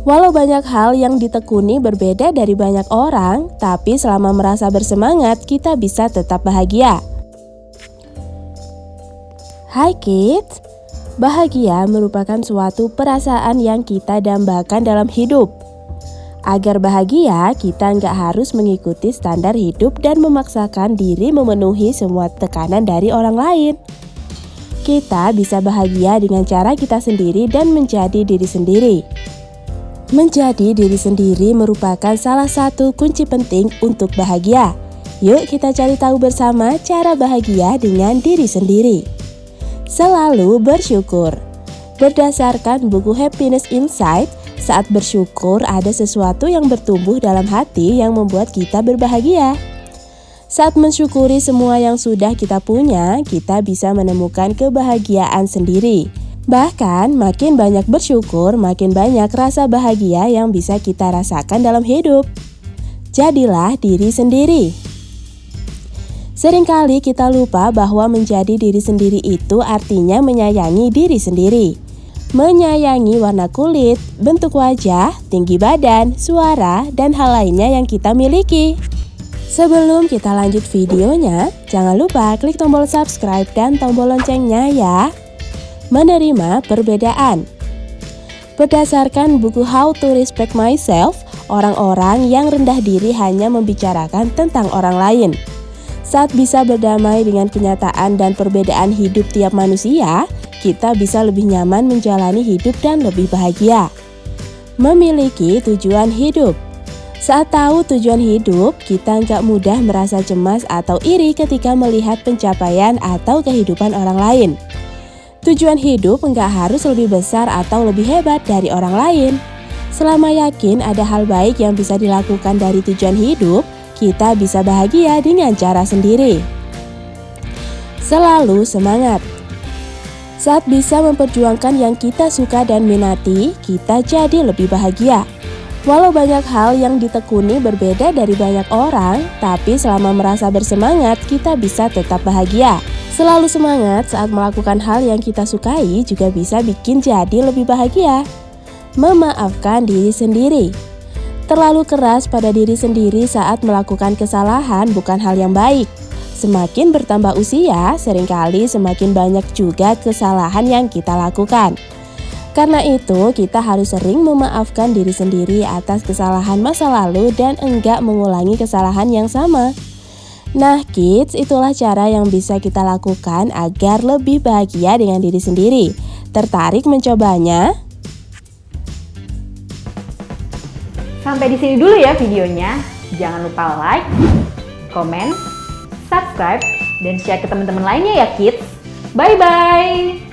Walau banyak hal yang ditekuni berbeda dari banyak orang, tapi selama merasa bersemangat, kita bisa tetap bahagia. Hai kids, bahagia merupakan suatu perasaan yang kita dambakan dalam hidup. Agar bahagia, kita nggak harus mengikuti standar hidup dan memaksakan diri memenuhi semua tekanan dari orang lain. Kita bisa bahagia dengan cara kita sendiri dan menjadi diri sendiri. Menjadi diri sendiri merupakan salah satu kunci penting untuk bahagia. Yuk kita cari tahu bersama cara bahagia dengan diri sendiri. Selalu bersyukur. Berdasarkan buku Happiness Inside, saat bersyukur ada sesuatu yang bertumbuh dalam hati yang membuat kita berbahagia. Saat mensyukuri semua yang sudah kita punya, kita bisa menemukan kebahagiaan sendiri. Bahkan makin banyak bersyukur, makin banyak rasa bahagia yang bisa kita rasakan dalam hidup. Jadilah diri sendiri. Seringkali kita lupa bahwa menjadi diri sendiri itu artinya menyayangi diri sendiri. Menyayangi warna kulit, bentuk wajah, tinggi badan, suara, dan hal lainnya yang kita miliki. Sebelum kita lanjut videonya, jangan lupa klik tombol subscribe dan tombol loncengnya ya. Menerima perbedaan. Berdasarkan buku How to Respect Myself, orang-orang yang rendah diri hanya membicarakan tentang orang lain. Saat bisa berdamai dengan kenyataan dan perbedaan hidup tiap manusia, kita bisa lebih nyaman menjalani hidup dan lebih bahagia. Memiliki tujuan hidup. Saat tahu tujuan hidup, kita nggak mudah merasa cemas atau iri ketika melihat pencapaian atau kehidupan orang lain. Tujuan hidup nggak harus lebih besar atau lebih hebat dari orang lain. Selama yakin ada hal baik yang bisa dilakukan dari tujuan hidup, kita bisa bahagia dengan cara sendiri. Selalu semangat. Saat bisa memperjuangkan yang kita suka dan minati, kita jadi lebih bahagia. Walau banyak hal yang ditekuni berbeda dari banyak orang, tapi selama merasa bersemangat, kita bisa tetap bahagia. Selalu semangat saat melakukan hal yang kita sukai juga bisa bikin jadi lebih bahagia. Memaafkan diri sendiri. Terlalu keras pada diri sendiri saat melakukan kesalahan bukan hal yang baik. Semakin bertambah usia, seringkali semakin banyak juga kesalahan yang kita lakukan. Karena itu, kita harus sering memaafkan diri sendiri atas kesalahan masa lalu dan enggak mengulangi kesalahan yang sama. Nah kids, itulah cara yang bisa kita lakukan agar lebih bahagia dengan diri sendiri. Tertarik mencobanya? Sampai di sini dulu ya videonya. Jangan lupa like, komen, subscribe, dan share ke teman-teman lainnya ya kids. Bye-bye!